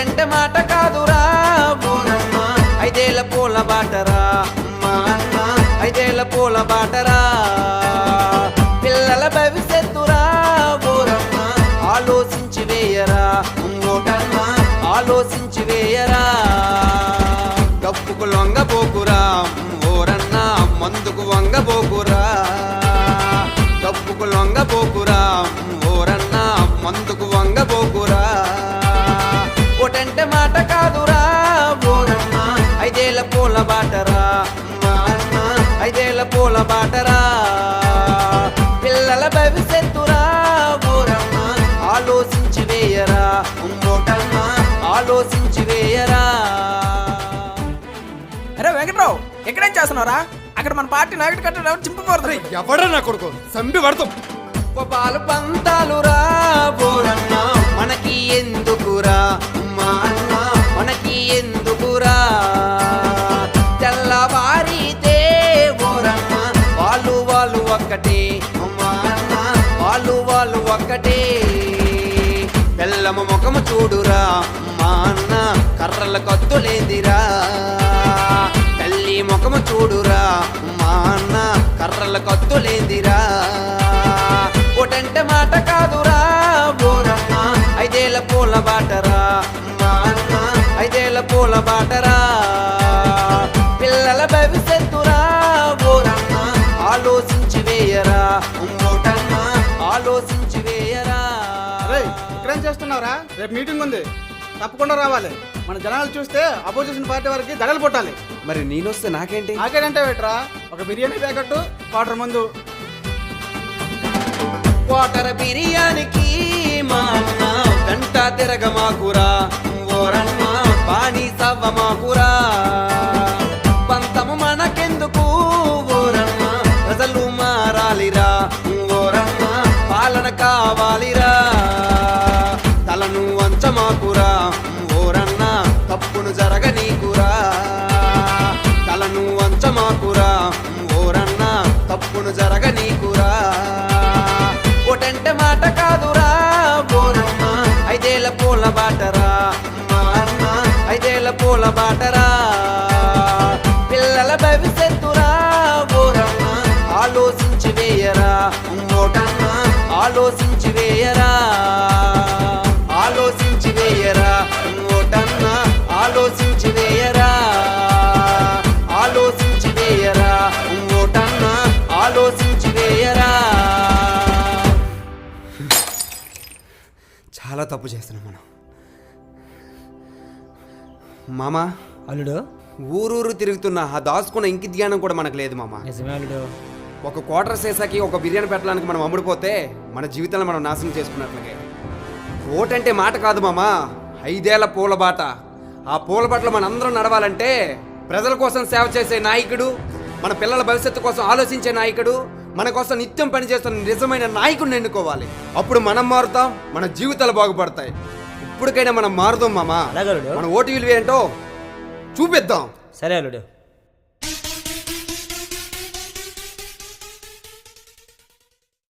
ఓటంటే మాట కాదురా ఓరన్న, ఐదేళ్ల పూల బాటరా మా అన్న, ఐదేళ్ల పూల బాటరా. పిల్లల భవిష్యత్తురా ఓరన్న, ఆలోచించి వేయరా ఓటన్న, ఆలోచించి వేయరా. డబ్బుకు లొంగబోకురా ఓరన్న, మందుకు వంగబోకురా. డబ్బుకు లొంగబోకురా ఓరన్న, మందుకు వంగబోకురా. ఓటంటే మాట కాదురా ఓరన్న, ఐదేళ్ల పూల బాటరా మా అన్న, ఐదేళ్ల పూల బాటరా. పిల్లల భవిష్యత్తురా ఓరన్న, ఆలోచించి వేయరా ఓటన్న, ఆలోచించి వేయరా. అరే వెంకట్రావు, ఎక్కడేం చేస్తున్నారా? అక్కడ మన పార్టీ నాయకుడు కట్ట చింపకూడదు. ఎవడా నా కొడుకు సంబి పడతాం. పాలు పంతాలురా ఓరన్న, మనకి ఎందుకురా మా అన్న, మనకి ఎందుకురా. తెల్లవారితే ఓరన్న, వాళ్ళు వాళ్ళు ఒక్కటే మా అన్న, వాళ్ళు వాళ్ళు ఒక్కటే. బెల్లమ ముఖము చూడురా మా అన్న, కర్రల కత్తులేందిరా. తల్లి ముఖము చూడురా మా అన్న, కర్రల కత్తులేందిరా. ఓటంటే మాట కాదురా ఓరన్న, ఐదేళ్ల పూల బాటరా మా అన్న, ఐదేళ్ల పూల బాటరా. పిల్లల భవిష్యత్తురా ఓరన్న, ఆలోచించి వేయరా ఓటన్న, ఆలోచించి వేయరా. ఇక్కడేం చేస్తున్నావురా? రేపు మీటింగ్ ఉంది, తప్పకుండా రావాలి. మన జనాలు చూస్తే అపోజిషన్ పార్టీ వారికి దడలు కొట్టాలి. మరి నేనొస్తే నాకేంటి? నాకేంటే పెట్టరా, ఒక బిర్యానీ ప్యాకెట్ క్వార్టర్ మందు. క్వార్టర్ బిర్యానీకి మా అన్న, గంట తిరగమాకురా ఓరన్న, బాణీ సవ్వమాకురా. పంతము మనకెందుకు ఓరన్న, ప్రజలు మారాలిరా ఓరన్న, పాలన కావాలిరా. తలను వంచమాకురా ఓరన్న, తప్పును జరగనీకురా. తలను వంచమాకురా ఓరన్న, తప్పును జరగనీకురా. ఓటంటే మాట కాదురా ఓరన్న, ఐదేళ్ల పూల బాటరా మా అన్న, ఐదేళ్ల పూల బాటరా. పిల్లల భవిష్యత్తురా ఓరన్న, ఆలోచించి వేయరా ఓటన్న, ఆలోచించి వేయరా. ఆలోచించి వేయరా ఓటన్న, ఆలోచించి వేయరా. ఆలోచించి వేయరా ఓటన్న, ఆలోచించి వేయరా. చాలా తప్పు చేస్తున్నాం మనం మామా. అల్లుడు, ఊరూరు తిరుగుతున్న ఆ దాచుకున్న ఇంకి ధ్యానం కూడా మనకు లేదు మామా. నిజమే అల్లుడు. ఒక క్వార్టర్ చేసాకి ఒక బిర్యానీ పెట్టడానికి మనం అమ్ముడిపోతే మన జీవితాన్ని మనం నాశనం చేసుకున్నట్లకే. ఓటంటే మాట కాదు మామా, ఐదేళ్ల పూల బాట. ఆ పూల బాటలో మనందరం నడవాలంటే ప్రజల కోసం సేవ చేసే నాయకుడు, మన పిల్లల భవిష్యత్తు కోసం ఆలోచించే నాయకుడు, మన కోసం నిత్యం పనిచేస్తున్న నిజమైన నాయకుడిని ఎన్నుకోవాలి. అప్పుడు మనం మారుతాం, మన జీవితాలు బాగుపడతాయి. ఇప్పటికైనా మనం మారుదాం మామా. అలాగే అల్లుడు. మన ఓటు విలువ ఏంటో చూపిద్దాం. సరే అల్లుడు.